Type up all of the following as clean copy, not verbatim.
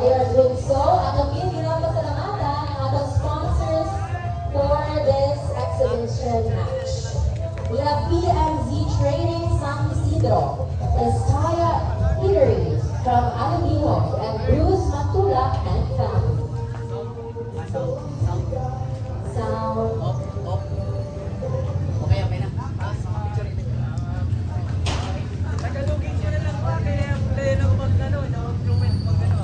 they are doing so. At ang pinapasalamatan ang ating sponsors for this exhibition match. We have PMZ Trading San Isidro, Estaya Eateries from Alabino, and Bruce Matula and family. Sound. Okay, okay na. Tagalogin nyo na lang ba? Kaya play na mag-ano, improvement mag-ano.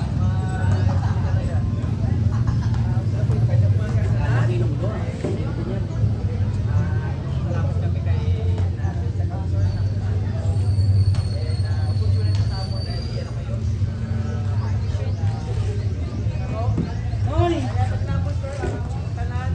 Salamat kami kay sa sponsor na opportunity sa amon na ano kayo. Hoy! Tapos sir, tanan.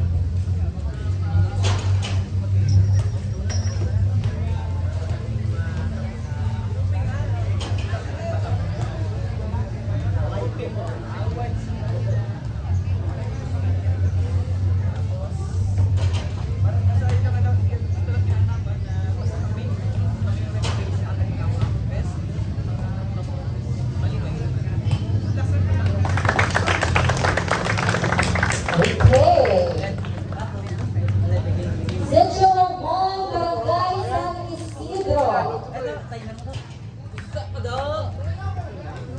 Okay. Sitio Mall, Barangay San Isidro.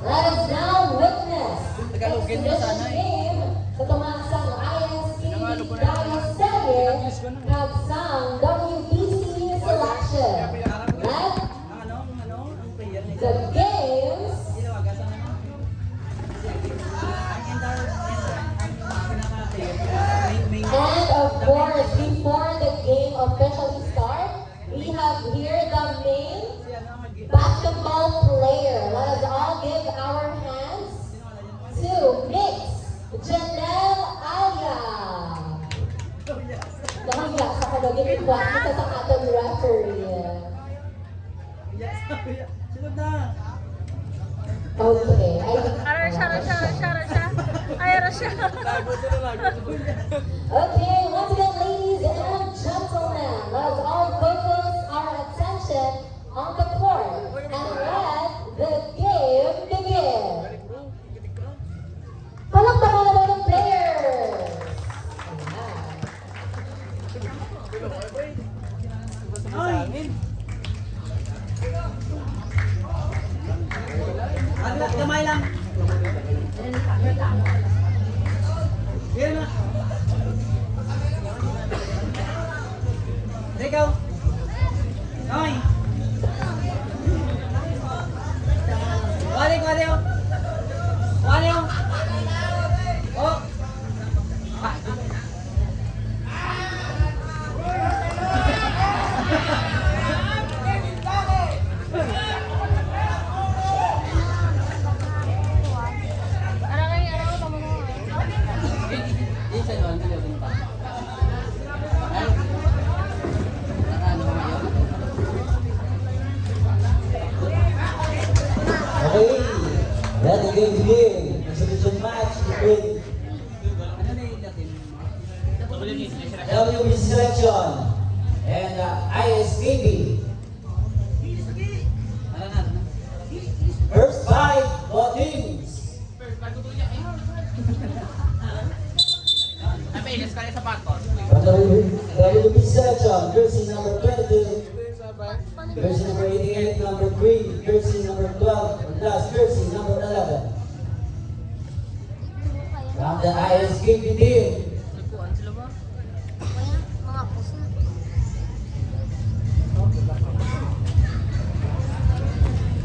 Let us now witness exhibition game sa tumansang ISP Dahil Serye nagsang WBC selection. Let the games and of course, before the game officially starts, we have here the main basketball player. Let us all give our hands to Miss Janelle Alia. Nahiya sa kadagin ko kita sa atong referee. Okay. Okay, once again, ladies and gentlemen, let us all focus our attention on the court and let the game begin. Palakpakan naman ng players! Ayan. Gamay lang. Yan na. Ikaw. Ay. Wali. Oh. Okay, let the game begin. Exhibition match between WBC selection and ISKB. First five, both teams. From the WBC selection, jersey number 22, jersey number 88, number 3, jersey number 12, and last jersey number 11. From the ISKB team,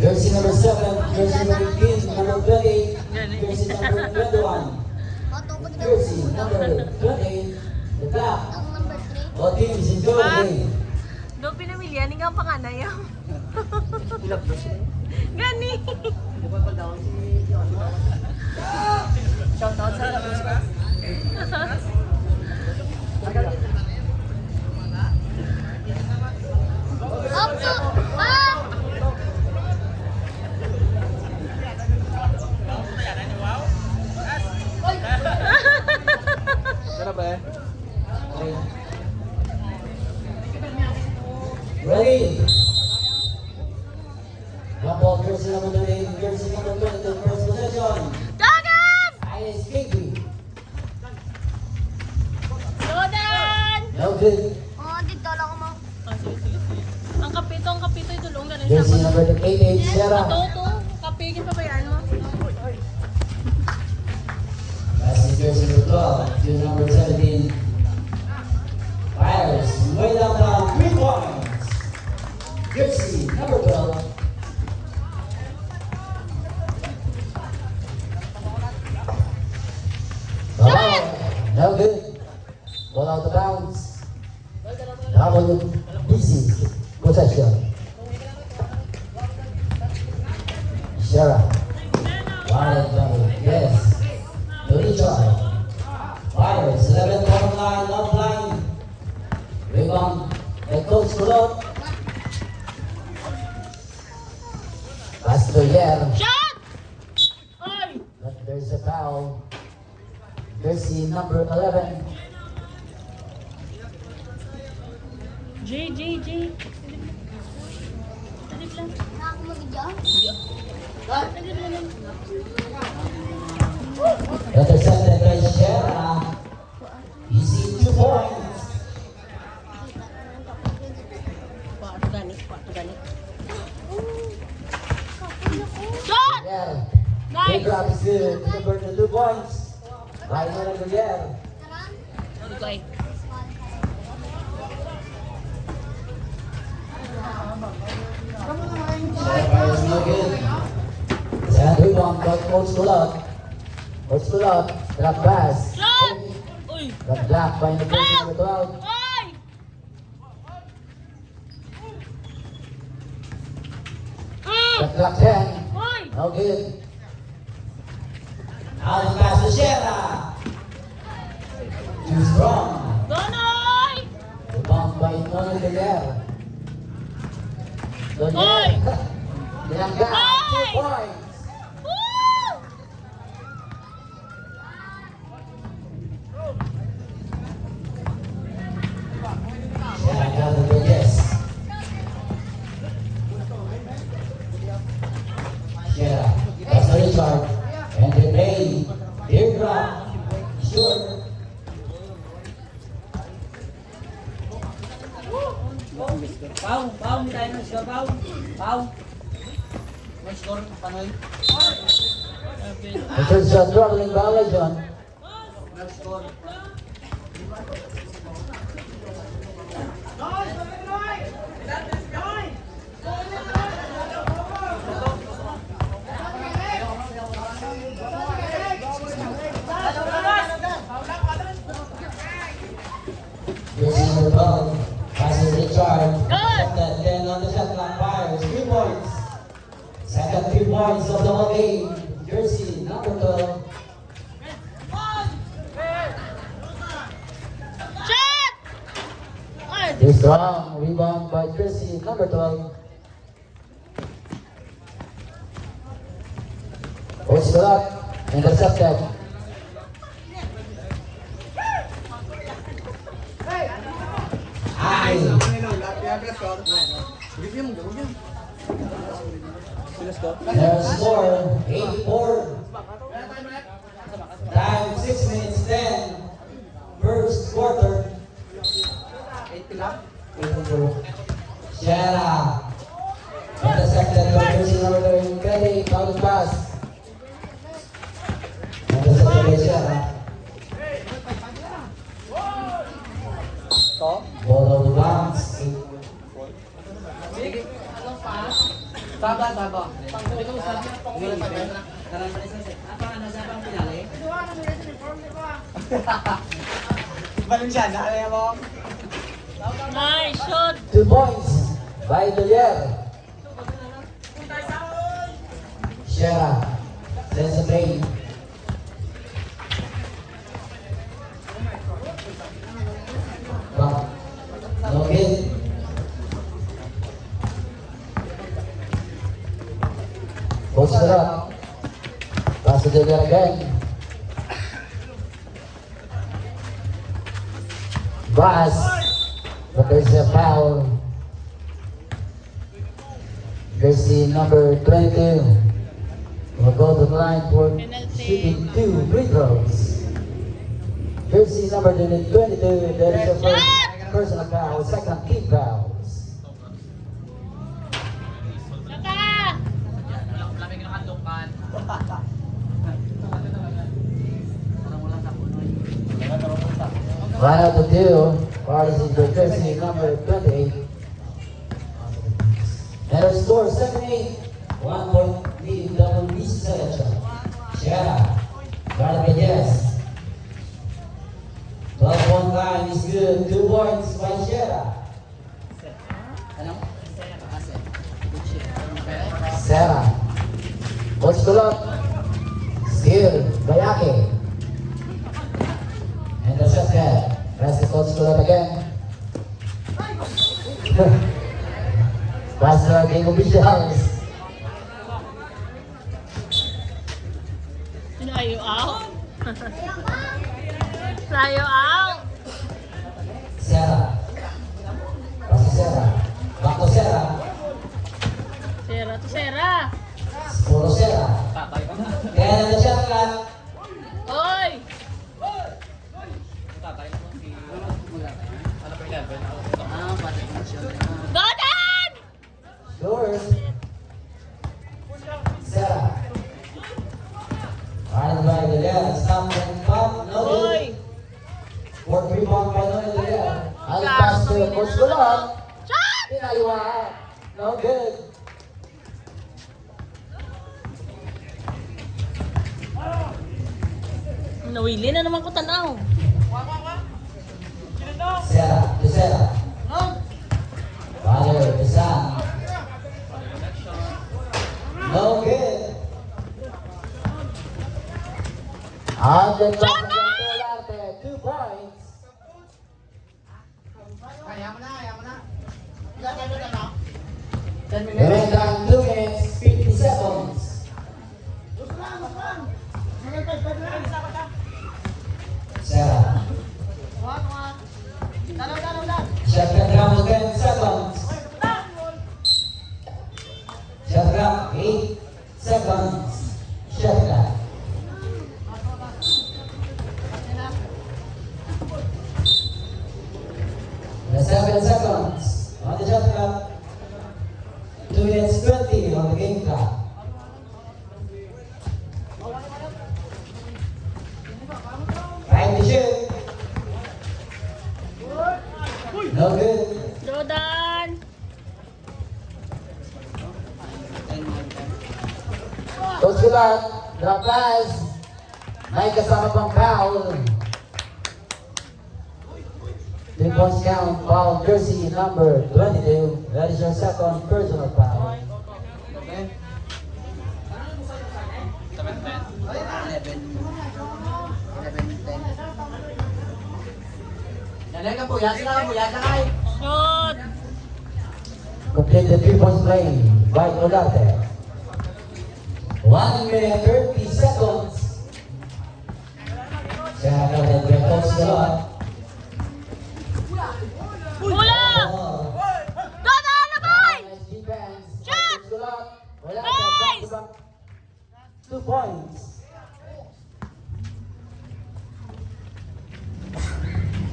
jersey number 7, jersey number 18, number 28, jersey number 21, jersey number 28, the black. All teams enjoy the game. Do pinamilya ni nga panganay. Gani. Shout out sa Ready? One ball, jersey number 28, jersey number 22, first possession. good. Dito lang ako mga. Ah, sige. Ang kapito idulong ganun siya. Jersey number 88, Sierra. Ito. Kapigin pa ba yan mo? Last is jersey number 12, to number 17. Fires, way down down, 3 points. Jersey number 12. No good. Ball out of bounds. WBC possession. Shara. Wild double. Yes. Tony Char. Fires. 11-point line. Love line. Rebound. The coach Kulot. Pass to Yer. Shot! Ay! But there's a foul. Jersey number 11. J. Talip lang. Ako mag-video? Intercepted by Shera. Easy 2 points. Pato ganit. Shot! Yer. Nice. Big grab is good. Number 2 points. Right on the Yer. Okay. Shera is no good. Second rebound by Coach Kulot. Coach Kulot. Drop pass. Shot! Uy! Got blocked by the jersey number 12. Ay! Got blocked 10. Uy! No good. Out of pass to Shera. Too strong. Donoy! Rebound by Nono Villar. Oy! Dilangga, 2 Oy! points. Woo! Shera Rodriguez. Shera, pass to Richard. And the play, teardrop, short. Pau, hindi tayo nag-score, Pau. Nag-score, Panoy. Returns a traveling violation. Nag-score. Jersey number 12. Passes Richard. Good. Then on the shot clock fires. 3 points. Second 3 points of the whole game. Jersey number 12. Shot! Ay! Too strong. Rebound by Jersey number 12. Coach Kulot. Intercepted. Ay! Their score, 84. Time 6 minutes 10. First quarter. 84. Shera. Intercepted by Jersey number 30. Foul pass. Intercepted by Shera. Ball out of bounds. Taba. Valenciana, alam mo? Nice shot! 2 points by Villar. Shera sends a play. But no hit. Coach Kulot. Pass to Villar again. Bass. But there's a foul. Jersey number 22 will go to the line for shooting 2 free throws. Jersey number 22, there is a first personal foul, second team fouls. Kaka! Lamig ng kandukan. 1 out of 2. Parties in jersey number 28. And our score 7-8. 1 point lead double BC selection. Shara. Rodriguez. 12-point line is good. 2 points by Shara. Sarah. Coach Kulot. Steal. Bayake. And the shot head. Press the Coach Kulot again. Pass to our game officials. Layo out. Layo out. Sarah. Pass to Sarah. Back to Sarah. Sera to Sera. Puro Sarah. Tatay ka na. And the shot clock. Oy! Tatay na mo si... Ano pa 11? Pati na siya. Godan! Scores. Sarah. Running by the left. Stop and pop. No Oy! good. Fourth rebound by Noel Villar. I'll pass to Coach Kulot. Shot! Pinaliwa. No good. Nawili na naman ko tanaw. Sarah. To Sarah. Father to son. No good. On the clock again to Olarte. 2 points. Remaining time 2 minutes, 50 seconds. Sarah. Shot clock down to 10 seconds. Shot clock 8 seconds. Shot clock. The 7 seconds on the shot clock. 2 minutes 20 on the game clock. Time to shoot. No good. Jordan! Coach Kulot, the pass. May kasama pang foul. 3 points count, foul jersey number 22. That is your second personal foul. 11-10. Shot! Complete the 3 points play by Olarte. 1 minute 30 seconds. Siya natin by Coach Kulot. Bola! Jordan, labay! Nice defense. Shot! Coach Kulot. Olarte, Nice! back-to-back 2 points.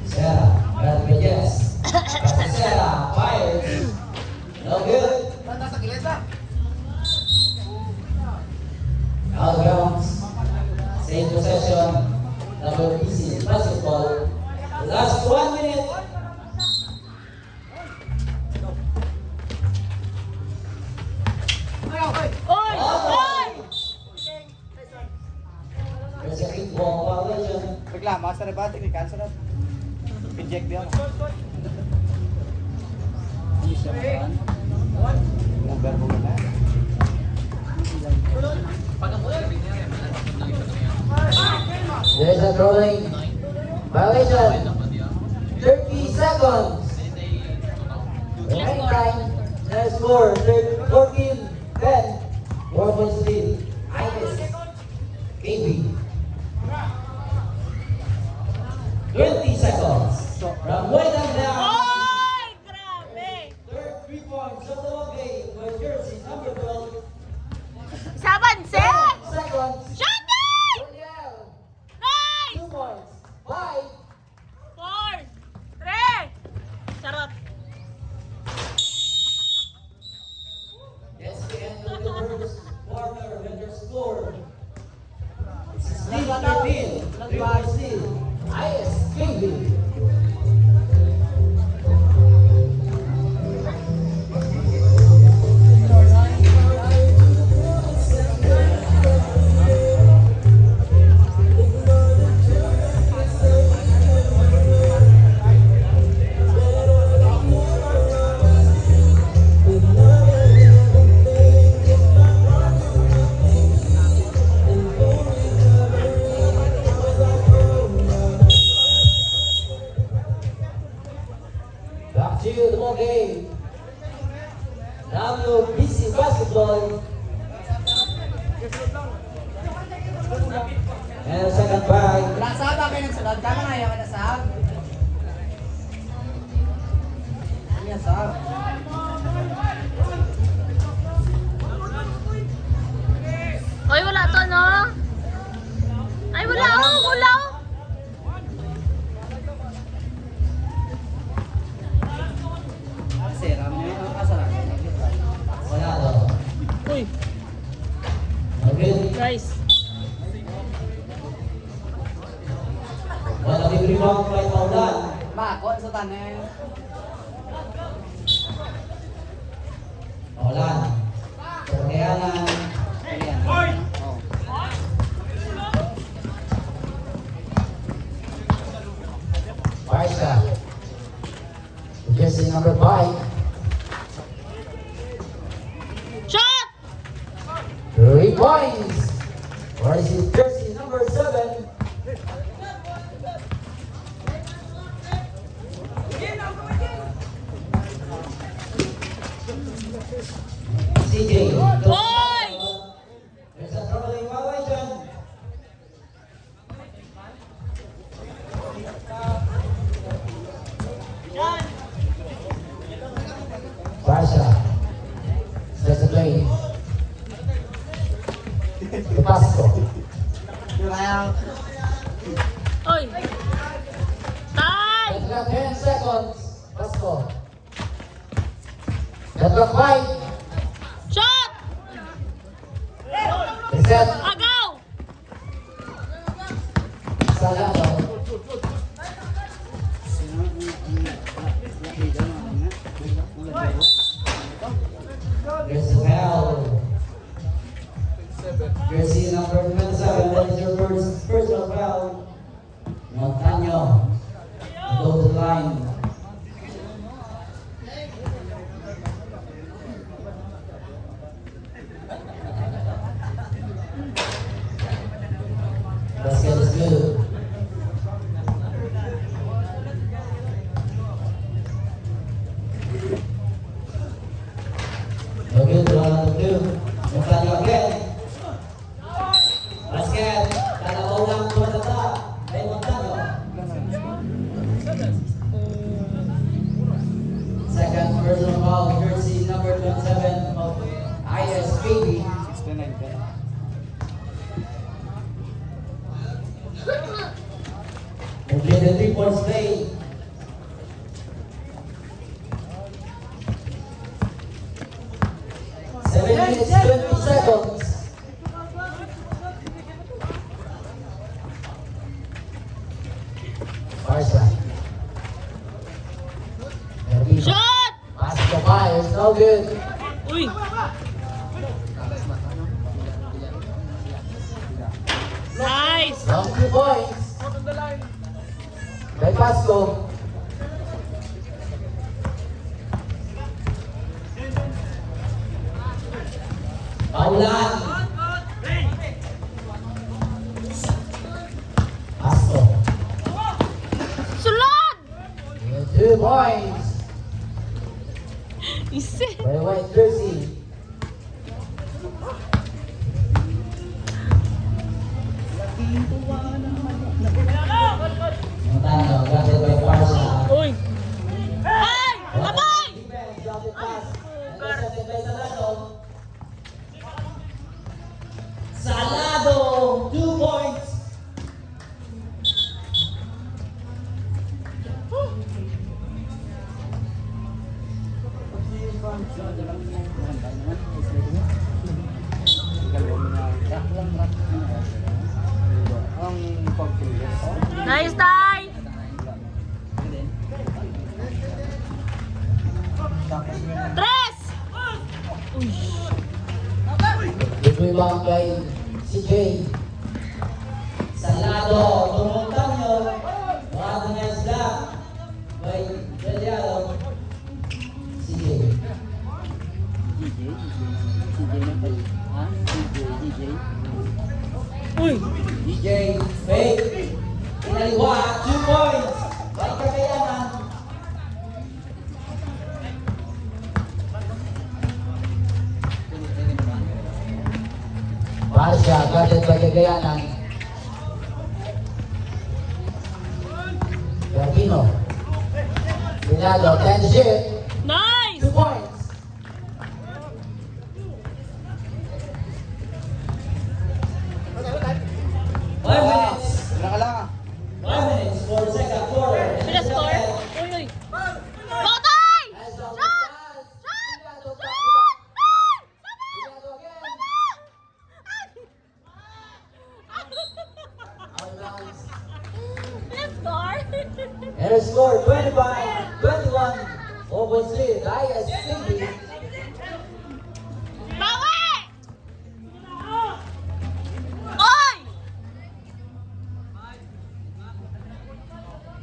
Sarah, Rodriguez. Pass to Sarah, fires. No good. Out of bounds. Same possession. Number BC basketball. Last 1 minute. Oy! Oy! There's a big ball violation. Bigla, master ba? Cancel na. Inject din ako. Hindi siya makaan. Ang verbo mo na. There's a throwing violation. 30 seconds. Remaining time. There's score. 14, 10. 4 points lead. Iris. KB. 20 seconds. From way down down. Oy! Grabe! Third 3 points of the ball game by jersey number 12. Saban, set! Seconds. Shot night! Daniel. Nice! 2 points. 5. 4, 3, Triple C, ISKB. Back to you, the ball game. WBC basketball. And second by Wala sa ba kayo nagsunod? Tama nga yung nasab. Ano yung nasab? Oy, wala to, no? Ay, wala, oh, wala, oh. Sira mo yung kasarap. wala daw. Uy, Okay. guys. Wala yung rebound by Paulan. Mako sa tanin. Paulan. Perkeanan. Ayan. Oh. Barca. Jersey number 5. Shot! 3 points. Or is it jersey number 7? CJ. Hoy! There's a troubling Mawai dyan. Barca. Starts the play. The Pasco. Yung kaya, Oy! Tay! That's got 10 seconds. Pasco. That clock 5. Shot! Reset. Agaw! Salado. There's a foul. Jersey number 27, that is your first personal foul. Montaño. Go to the line. Basket is good. No good, 1-2. Montaño again. Basket. Kalabaw lang tumatata. Ay Montaño. Second personal foul, jersey number 27 of ISKB. 69 ka. Completed 3 points play. Seven minutes, 20 seconds. Barca. Shot! Pass to Myers, no good. Uy! Nice! Long 3 points. By Pasco. Paulan. Pasco. Sulod! 2 points. Isi! By White Jersey. Montano, guarded by Barca. Uy! Ay! Abay! Defense, drop the pass. Sugar. Intercepted by Salado. Salado, 2 points. Ang Nice, Tay! Tres! Uy! Rebound kay CJ. Salado, Tumontanyo. Wado na isla. By Deliado. CJ. Uy! DJ fake. Inaliwa, 2 points. By Cagayanan. Marcia, guarded by Cagayanan. Garbino. Pinado, 10 to shoot. Nice! 2 points. Five minutes. 5 minutes for the second quarter. Sila score? Uy, uy! Go, Tay! As of the Shot! pass, Shot! Pinado back to back. Pinado again. Out of bounds. Sila score? And the score 25-21. Obviously, ISCB. Bawi! Oy!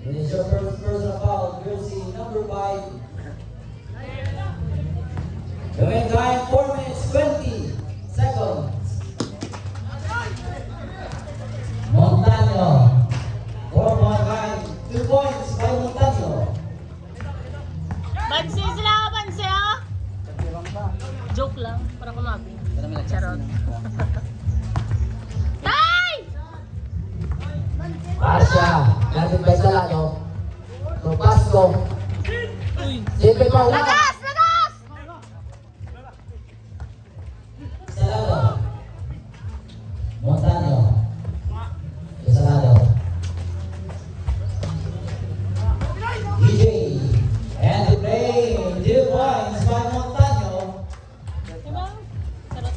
It is your first personal foul, jersey number 5. The win time 4 minutes 20 seconds. Montano, 4-point line, 2 points by Montano. Bansi sila, bansi ah! Joke lang, para kumabi. Charot. Tay! Marcia, natin by Salado. Topasco, Uy! Silve pa una. Lagas! Lagas! Salado. Montano. Salado. DJ. And to play 2 points by Montano. Diba? Charot.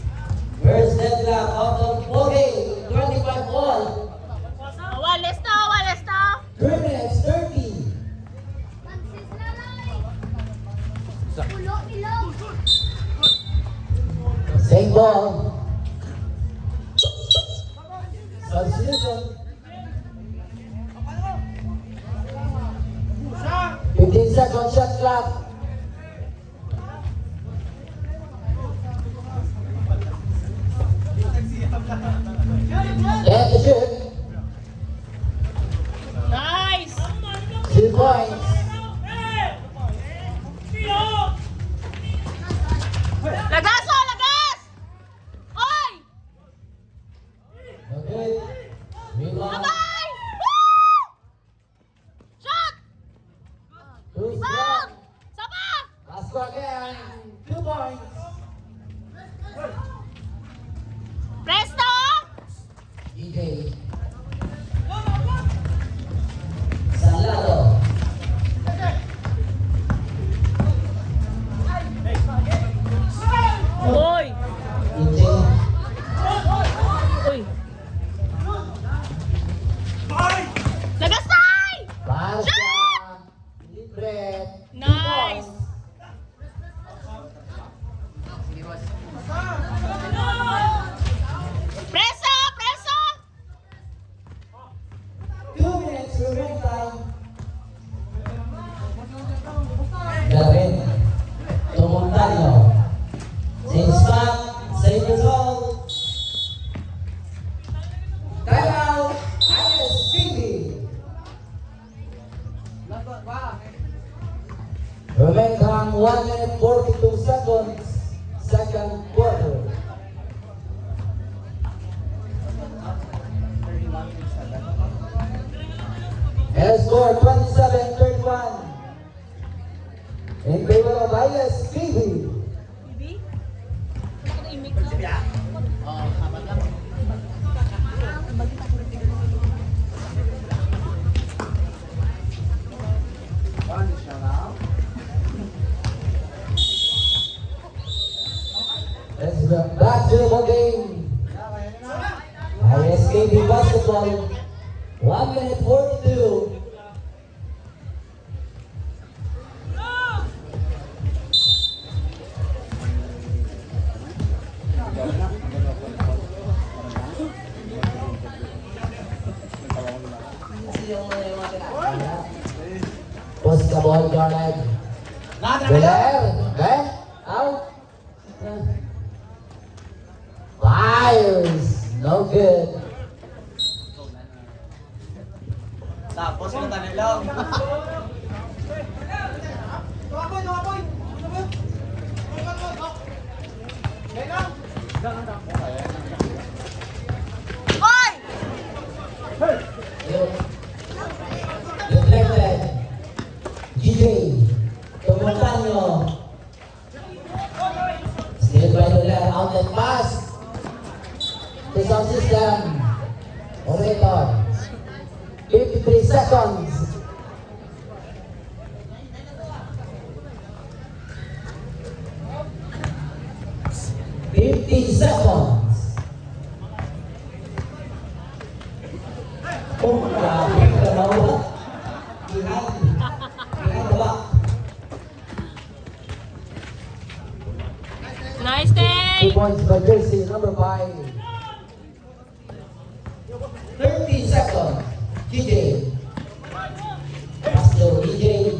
First deadlock of the ball game. 25 all. Walis na, walis na! 3 minutes 30. Pansis lalay. Ulo, ilaw. Same ball. Substitution. 15 seconds shot clock. Let the shoot. Nice! 2 points. Lagas oh, lagas! Oy! Okay. Rebound. Abay! Woo! Shot! Two Rebound! strong. Sama! Last score again. 2 points. Presto! DJ. Salado. Uy! DJ. Uy! Lagas tay! Barca. Libre. 2 Nice! points. Preso! Preso! 2 minutes remaining time. Gavin. Tumontario. Same spot. Same result. Time out. ISPB. Remaining time 1 minute 42 seconds. Second quarter. And score 27-31 in favor of ISPB. Bibi? Naka-imik ka? Let's go back to the ball game. ISKB basketball 1 minute 42. Post the ball, Garland. Belair, okay? Out. Fires. No good. Tapos yung tanilong. Deflected. GJ. Tumuntanyo. Still by the left. Out and pass. To sound system. Operator. 53 seconds. Oh, grabe ka nawa. Behind the back. Nice 2 day! points by jersey number 5. 30 seconds. DJ. Pass to DJ.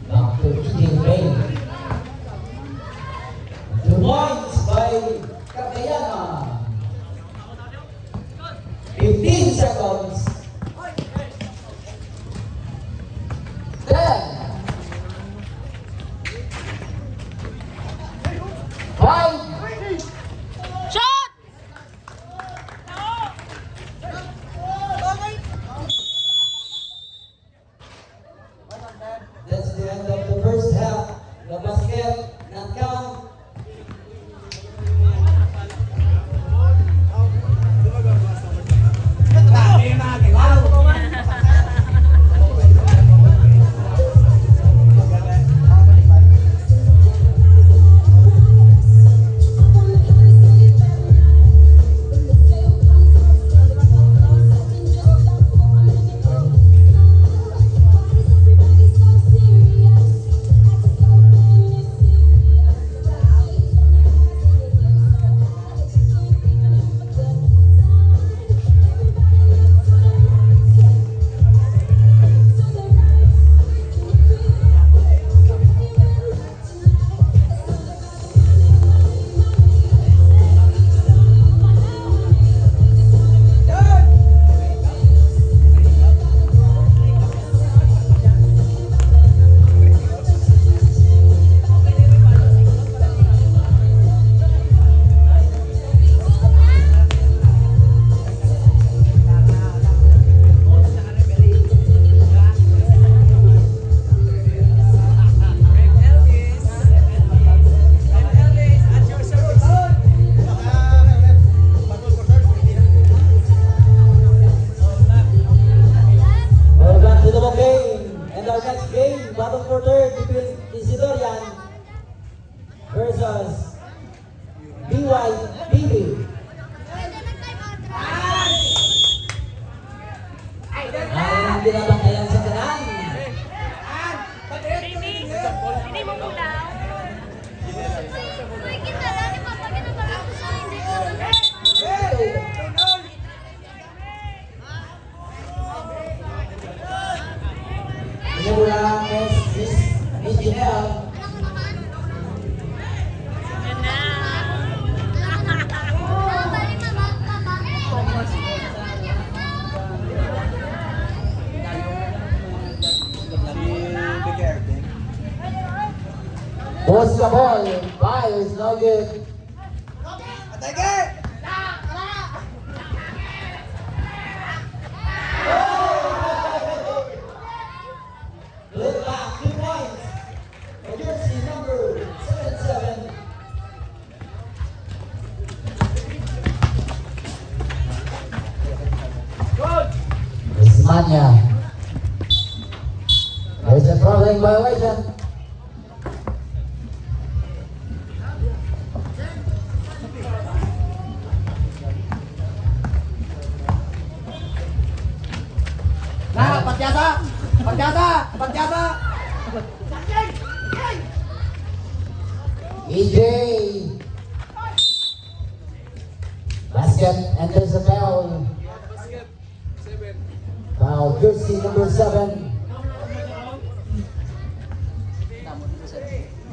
Back to DJ Ray. 2 points by Katayana. 15 seconds. 10. 5. Shot! That's the end of the first half. The basket not count. Welcome to the game. And our next game, battle for third between Isidorian versus BYBB. Ay, hindi na ba kayang sa kanan? Hindi mo muna. Uy, kita lang, di ba? Pag nabalang ko sa hindi ko. Ini ulang Miss Janelle. Yan na. Balik na ba? Post the ball. Fire is no good. Look back, 2 points. Jersey number 77. Ismania. There's a traveling violation. Na, patyasa! Patyasa! Patyasa! EJ. Basket enters the foul. Foul, jersey number 7.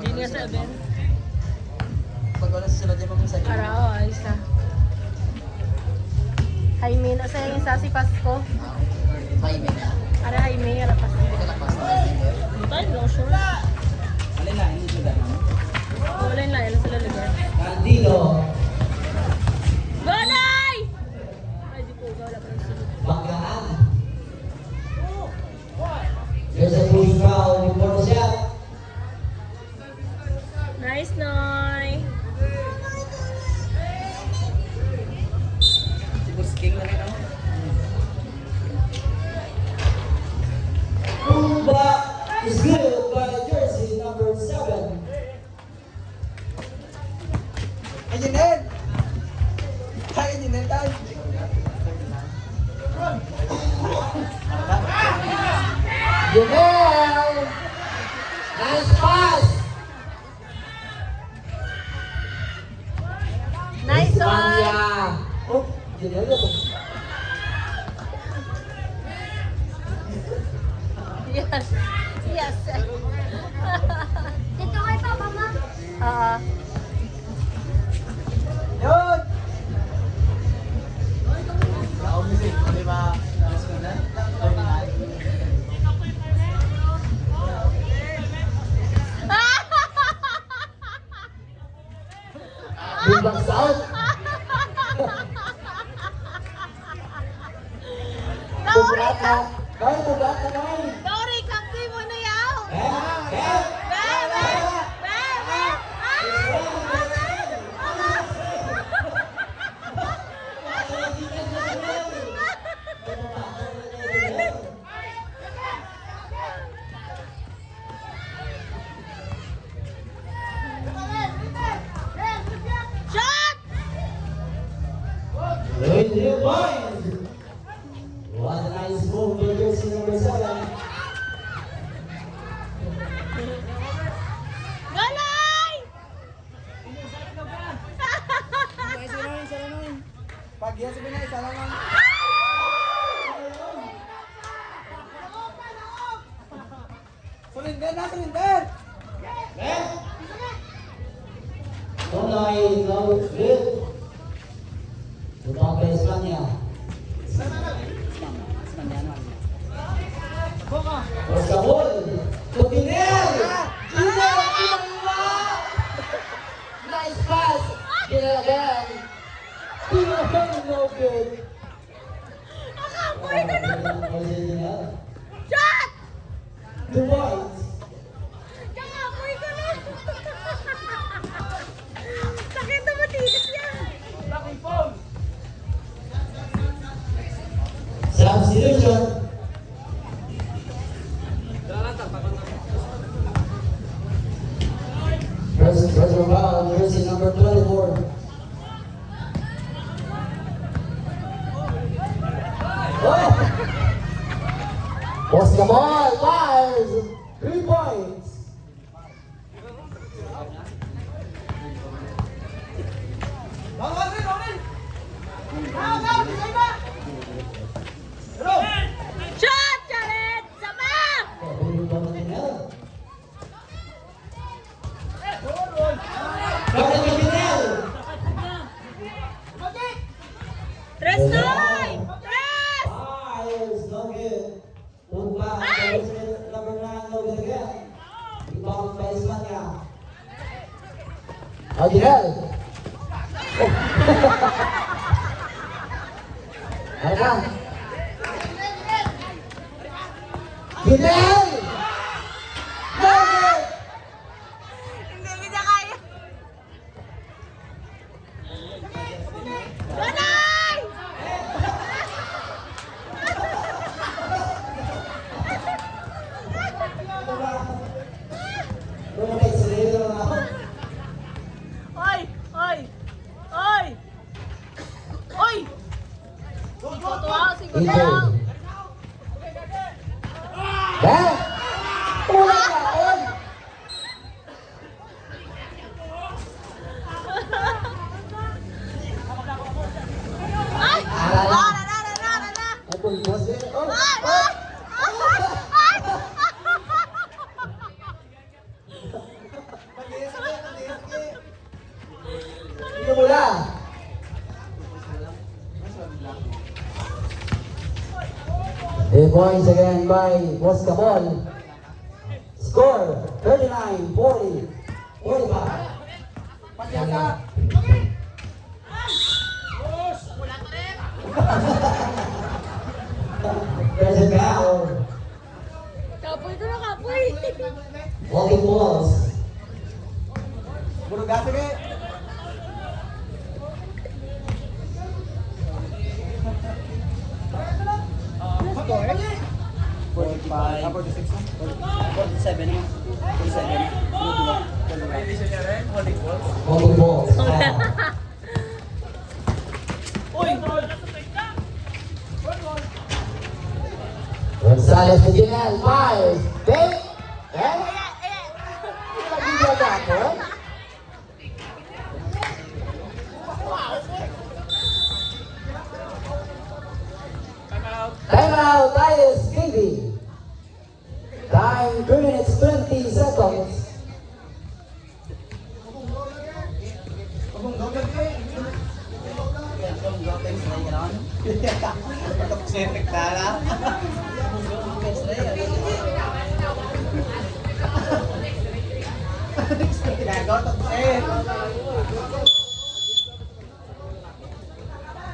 Hindi nga 7. Pag wala susunod yung mga isa. Arao, ayos na. Jaime, nasa yung isa si Pasko. Jaime. Ara Jaime, ara Pasko. Kalapas na Jaime. Butay, no sure. Alin na, hindi sila naman. Wala yung layan sila lugar. Candido. Golay! Ay, di po, wala pa rin sila. Banggaan. There's a push foul before the shot. Nice, Noy! Si Busking na rin ako. Pumba is good by jersey number 7. Ayun din! Ayun din tayo. Junel! Nice pass! Nice one! Manya! Oh, Junel na to. Yes. Yes. Dito kay Papa, Ma. Oo. Yun! Ako music, di ba? Bumbang out! Bubulat na! Noy, bubulat na, Noy! Sorry, kampi mo na yaw! Eh! Bebe! Bebe! Shot! With the point! What a nice move by jersey number 7. Golay! Pag yan sabi na, isa lang ang... Sulinder na, sulinder! Noy, no good. Butang pa Espanya. Osabol! Tukinel! Junel! Nice pass! Junel again! Junel again, no good. Nakapoy ka na! Junel. Shot! 2 points. Nakapoy ka na! Sakit na matiis yan! Substitution. First foul, jersey number 24. Oh! Post the ball, fires! 3 points. Shot! Jared! Sabang! Pabulong ba natin yan? Bakit ka Pinel? Tres, Noy! Tres! Fires, no good. Pumba, jersey number 9, no good again. Rebound by Espanya. Adriel. Oh. Ano ka? Pinel! No good! Hindi kita kaya. Golay! Bumalik sa rito na ako. Oy! Oy! Oy! Oy! Ikaw to ako, siguro EJ. lang. Ben! Ulang natin! Ay! Ito yung boss eh. Oh! Hindi mula. 8 points again by Boss Cabol. Score 39-40. 45. Present foul. Kapoy ko na, kapoy! Walking balls. Burugasa kayo. Walking balls. Gonzales to Janelle. Fires. Big. And. Lagi dia dapat. Time out. Tyus Kivi. Time 3 minutes 20 seconds.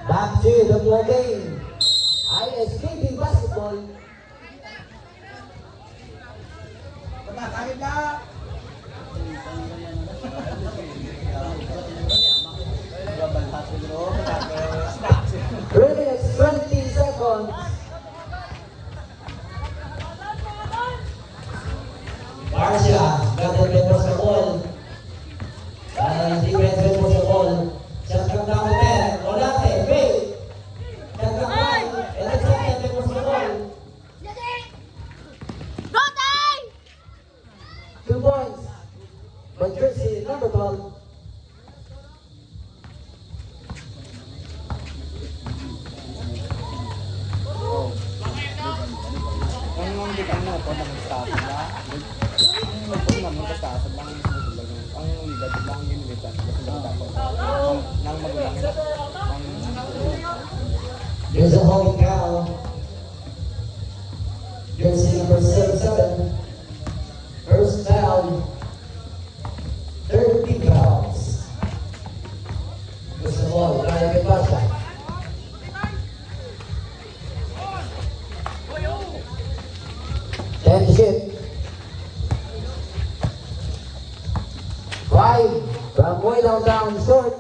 Back to the ball game. ISKB basketball. Three minutes 20 seconds. Marcia got the basketball. Defense basketball. Shot clock down to 10. Olate, wait. Shot clock down. And the second basketball. Gotay! 2 points. By jersey number 12. There's a holding foul. Jersey number 77. First foul. 30 fouls. Gusto mo, kaya kay Pasha. Ten to shoot. 5 from way down short.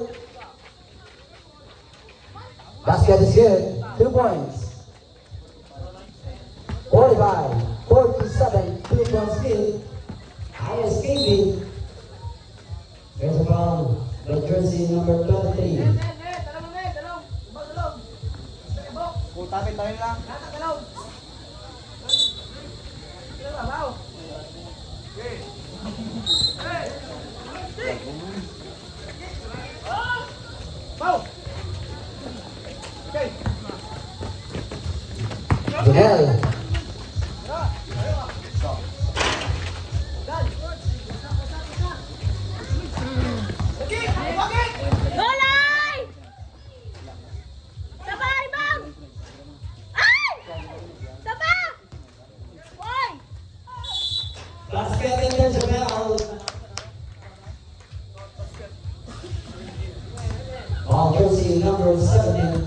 Basket is good. 2 points. 45-47. 2 points lead. ISKB. There's a foul. The jersey number 23. Tapit tayo lang. Janelle. Golay! Saba, ibang! Ay! Saba! Oy! Basket in there's a foul. Ball jersey number 17.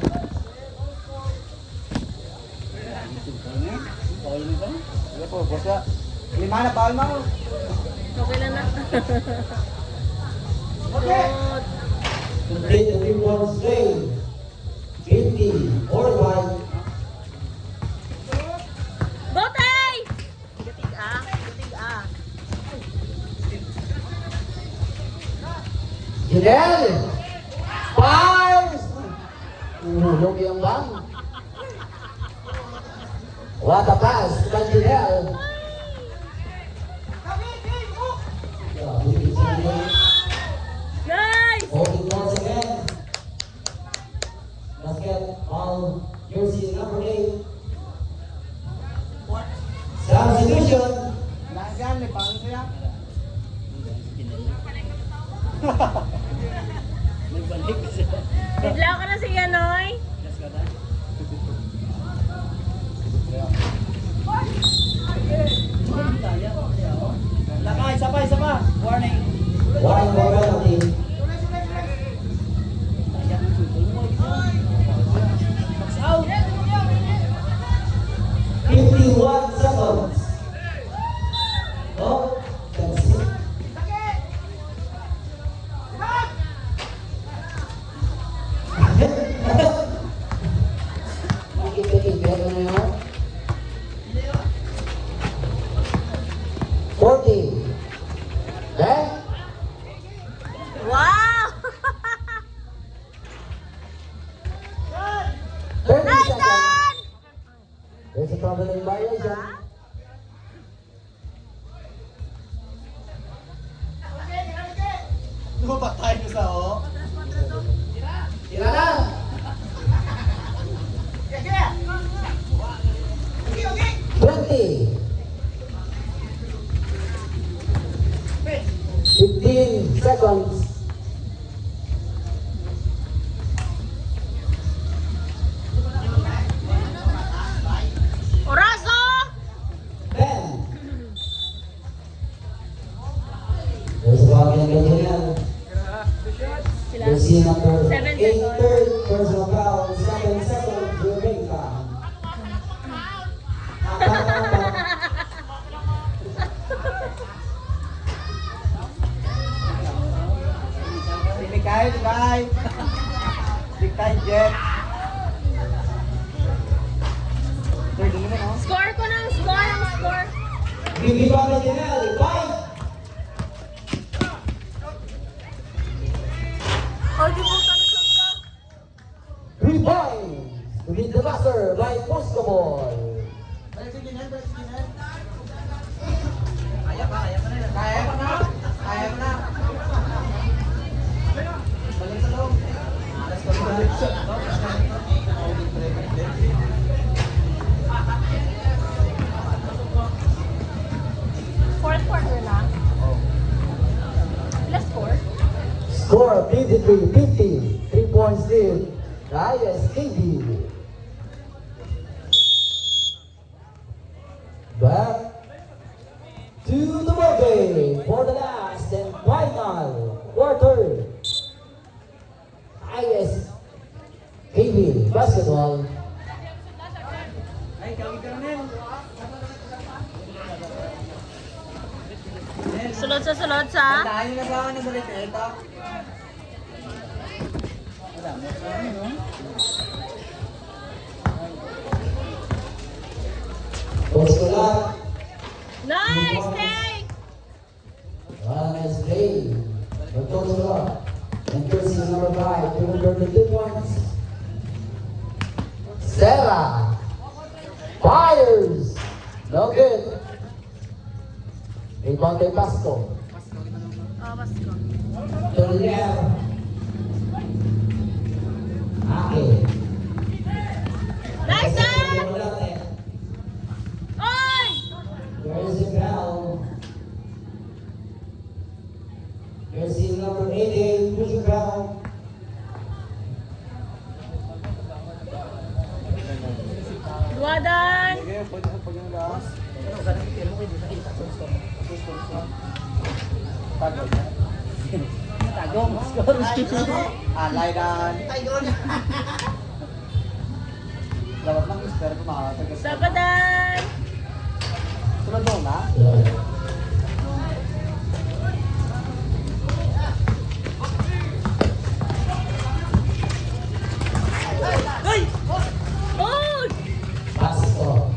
Lima na, bawal mo. Okay lang na. Complete the 3 points lead. 50-45. Gotay! Gatig ah. Gatig ah. Janelle. Fires. Hulog yung bang. What a pass by Janelle. Nice! Holding once again. Basket on jersey number 8. Substitution. Lagan, may paano siya? Bigla ka na si Yanoy. Lakay, isa pa. Warning. Warning for penalty. Box out. 51 seconds. Oh, that's it. Makikipigil na yun. 40. Okay? Wow! 30 Nice seconds. done! There's a traveling violation. Lumapatay ko sa o. Tira na! Twenty. 15 seconds. Oraso! 10. There's a foul in Ganyan. Jersey number 7 8, seconds. third personal foul, 7 seconds, Rebecca. Tikay. Tikay, Jet. Third naman, no? Score ko ng score. Bigay pa kay Janelle, 5. Ay, di mo tanong ka. 3 points to beat the master by Postobol. Balik si Ginel. Kaya pa na. Balik sa loob. Let's go. Fourth quarter na. Ilang score? Score 53-50, 3 points lead. ISKD. Back to the ballgame for the last and final quarter. ISKD basketball. Ay, kawin ka na. Sulod sa. Tayo na ba ng balik ito? Postola. Nice, take! Nice play. Postola. And jersey number 5, 232 points. Sarah. Fires. No good. Rebound kay Pasco. Oh, Pasko. To the left. Ake. Nice, done! Oy! There's a foul. Jersey number 88, push a foul. Duwadan! Sige, pag yung lakas. Tagong. Alay dan. Dapat lang spare ko makakatagas. Sabadan! Sunod mo na? Oy! Pasco.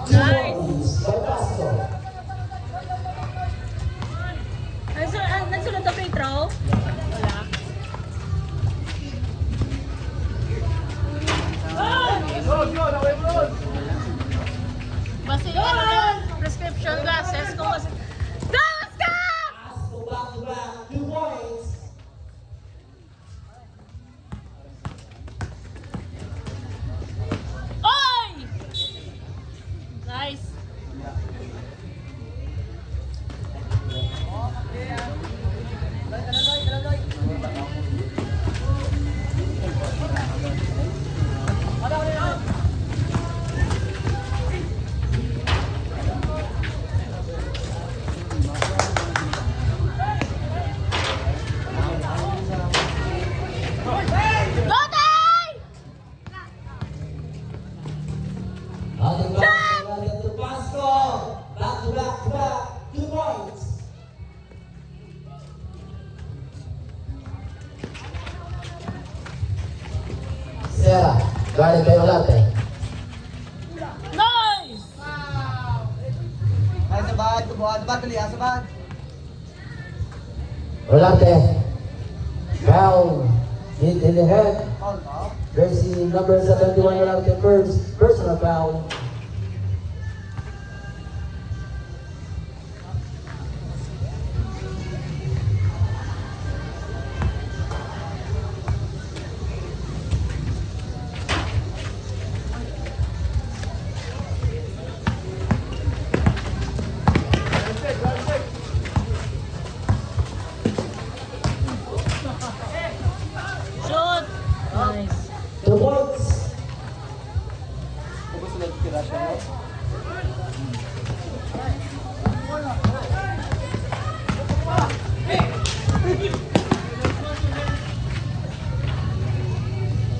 Nice! Points by Pasco. Nagsunod na free throw? Wala. Go, go! Kasi ano yun, prescription glasses. Kung mas... Damas ka! Pasco back-to-back, 2 points. Oy! Nice. Dotay! Ating back to Pasco. Back-to-back, 2 points. Sierra, guarded by Olarte. Nice! Ay, sabad, tuloy, sabad. Olarte. Foul. Hit in the head. Foul, no? Jersey number 71 Olarte first. Personal foul. Shoot! Nice. 2 points.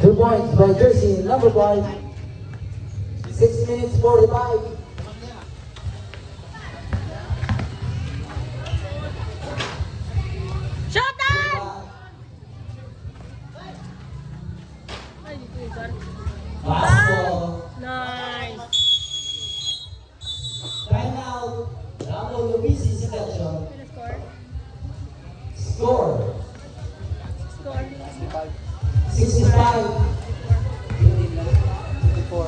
Two points by Jersey number 5. 6 minutes 45. Shot time! Ay, dito yung gar. Pasco. Nice. Time out. Ramon Luisi selection. Score? Score. Score. 65. 54.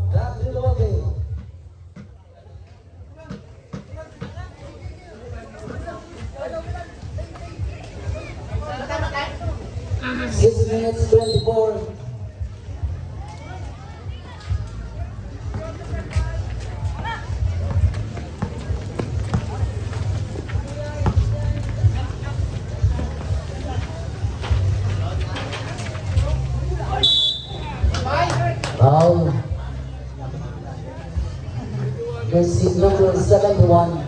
Back to the ball. 6 minutes 24. Foul. Jersey number 71.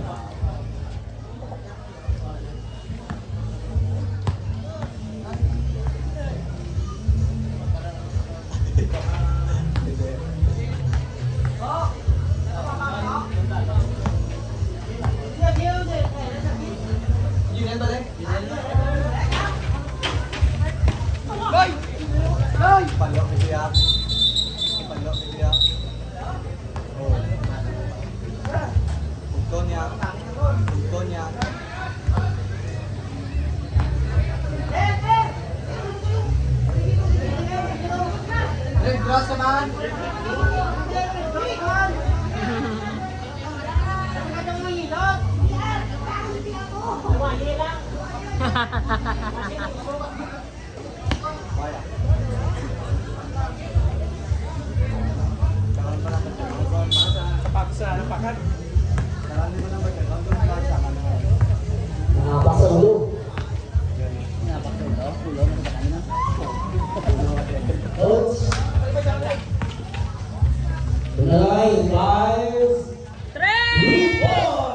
Palok ni Kuya. Palok ni Kuya. Ukton niya. Ukton niya. Red cross naman. Wala. Napak sa ulo. Coach. Tunay, fires. 3 points.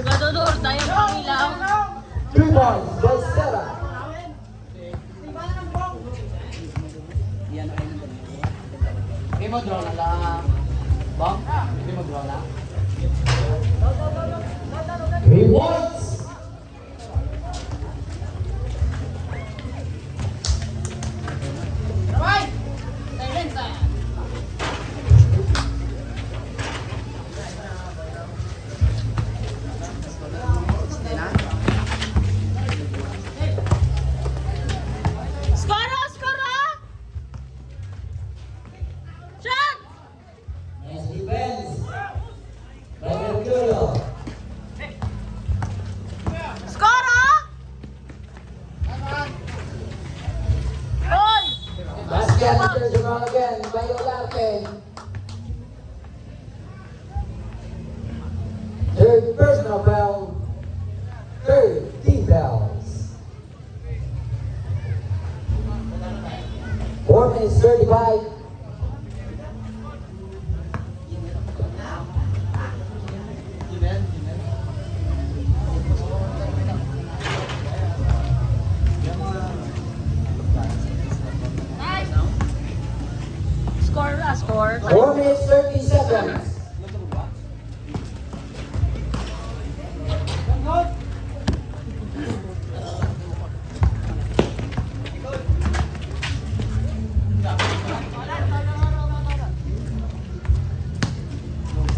Gadodor tayo pangilaw. 3 points by Sarah. Hindi mo draw na lang. Bang? Hindi mo draw na? 3 points. Skoro! Skoro! Shot! Nice defense by Mercurio. Skoro! Hoy! Basket returns around again by Olarte. Third personal foul. Third team fouls. 4 minutes 35. Score la, score. 4 minutes 30 seconds.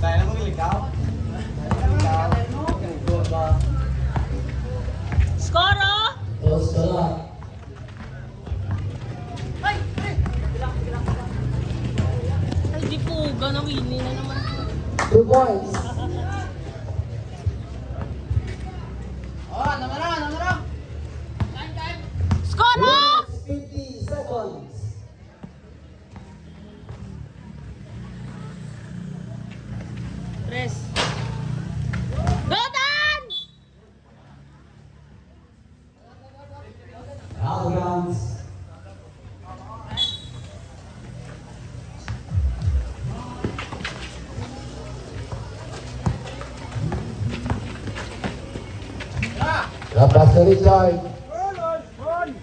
Kaya na mo iligaw? Skoro! Close to lock. Ay, di puga. Nawili na naman. 2 points. Skoro! 50 seconds. Tres. Godan! Out of bounds. Lepas to Richard.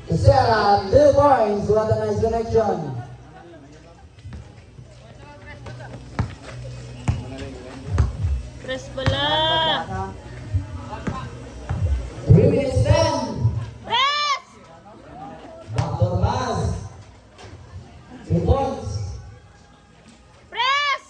To Sarah, 2 points. What a nice connection. Tres pala. 3 minutes 10. Tres! Dr. Mas. 2 points. Press!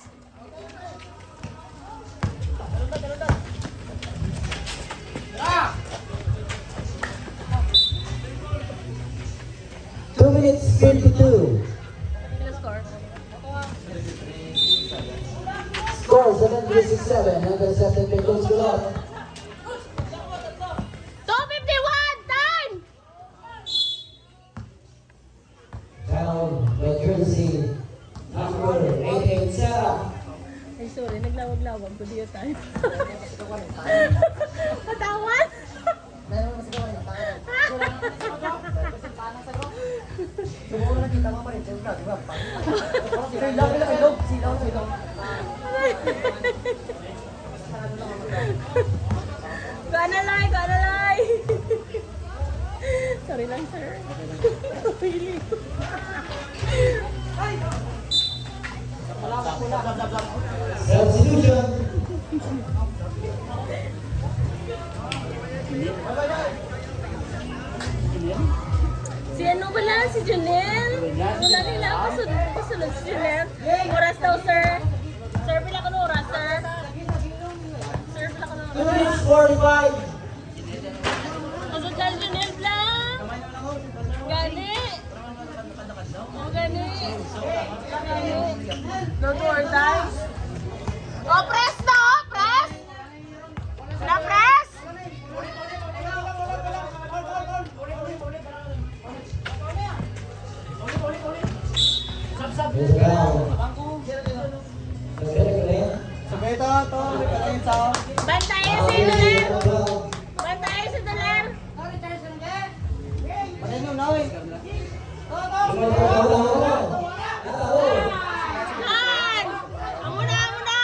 2 minutes 52. Sino score? Score 7-6-7. Number 7 by Coach Gulot. 2:51! Time! Foul by courtesy number 88 Sarah. Ay, sorry. Naglawag-lawag ko dito tayo. Patawan? Kanalay! Kanalay! Sorry lang, sir. Pili. Substitution. Si ano pala? Si Junel? Wala nila ako kasunod si Junel. Oras daw, sir. Sir, pila ko ng oras, sir. Sir, pila ko ng 2 oras. minutes 45. Kasod ka, Junel, pla. Gani. Oh, gani. Gani. No to our times. Oh, press na, oh, press. Na press. There's a foul. Sabay ito, ito. Bantayan si Doler. Bantayan si Doler. Ano yung nawin? Han! Amo na, amo na.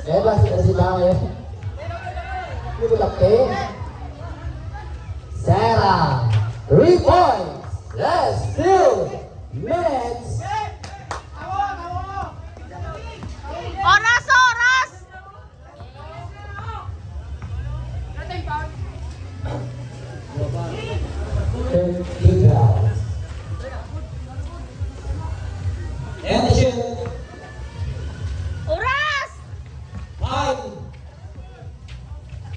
Bebas si Bangay. Hindi ko lakti. Sarah, 3 points. Let's 2 minutes. Oras, oras! 30 rounds. And the shoot. Oras! 5.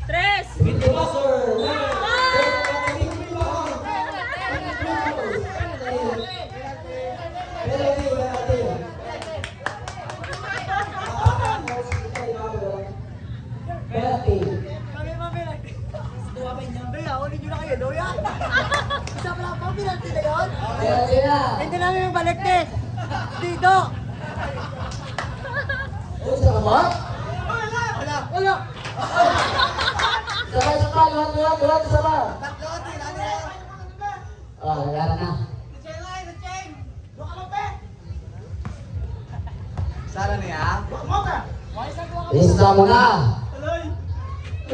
3! With the buzzer. Hindi namin yung balik eh. Dito. Wala. Sabay sa kaluhan sama. Oh, nagara na. Sara niya. Lista mo na.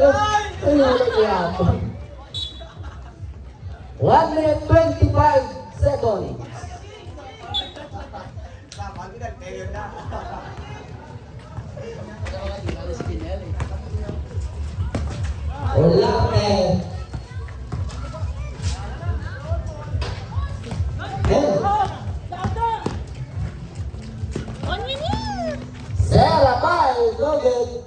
Ay! 1 minute 25 seconds. Wala eh. One minute! Sarah Miles, go good.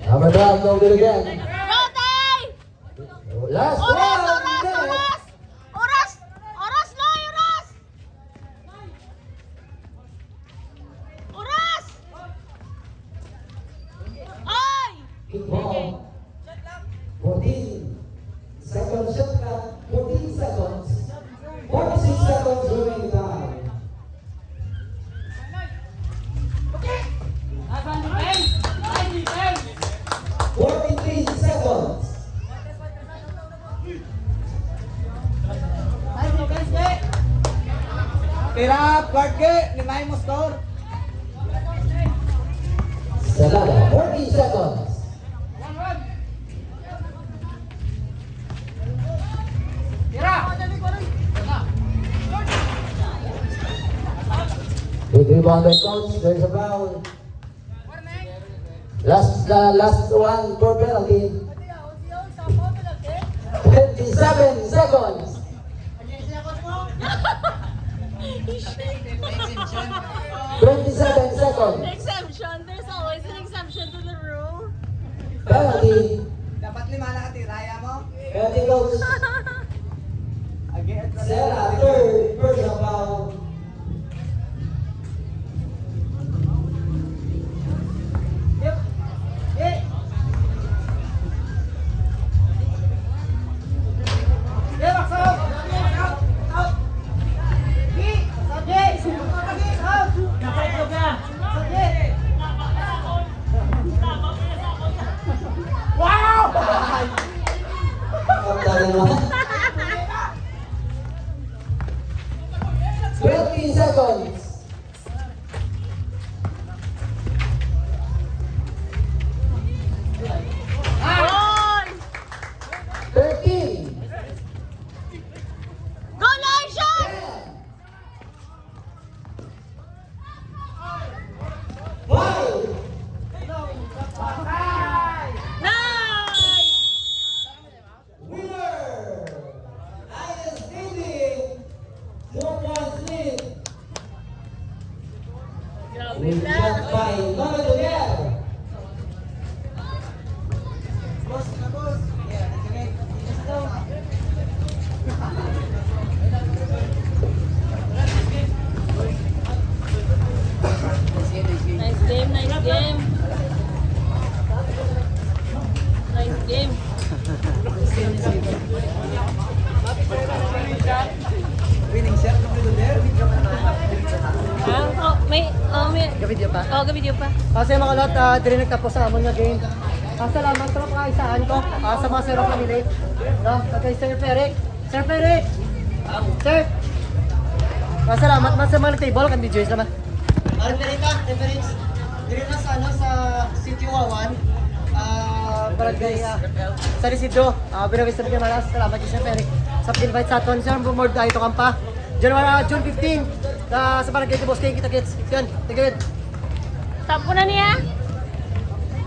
Number 12, go good again. Roday! Last Oras, one oras, minute. oras! Oras! Oras, Loy! Oras! Oras! Ay! Kick ball. 14 seconds shot clock. 14 seconds. 46 seconds remaining time. Okay. 43 seconds. Tira, Parke, limay mo score. Salada, 14 seconds. Tira. Big rebound by coach. There's a foul. Last one for penalty. 27 seconds. 27 seconds. Exemption. There's always an exemption to the rule. Penalty. Dapat lima na katiraya mo. Penalty coach. Again. Sarah, third personal foul. Ang dali naman. 20 seconds. Goal! 13. Go, Loy! Shot! 5. Nice! Winner! ISDD. 4 points lead. Grabe With na. shot by Mama Daniel. Boss, na boss. Nice game, nice game. Nice game. Winning shot ng Piluder. May, Gavidyo pa? oh, gavidyo pa. Kasi mga lot, dili nagtapos sa amon nga game. Salamat sa mga kaisaan ko, sa mga serok na nilate. No, kay Sir Ferric, Sir Pere! Sir! Masalamat man sa mga table kan DJs naman. Margarita, reference. Diri na sa ano sa City Wawan. Barangay sa Resido. Binawis na malas. Salamat kay Sir Pere. Sa invite sa aton sir, bumord tayo to kampa. June 15 sa barangay Tibos kay kita kits. Yan, tigid. Stop ko na niya.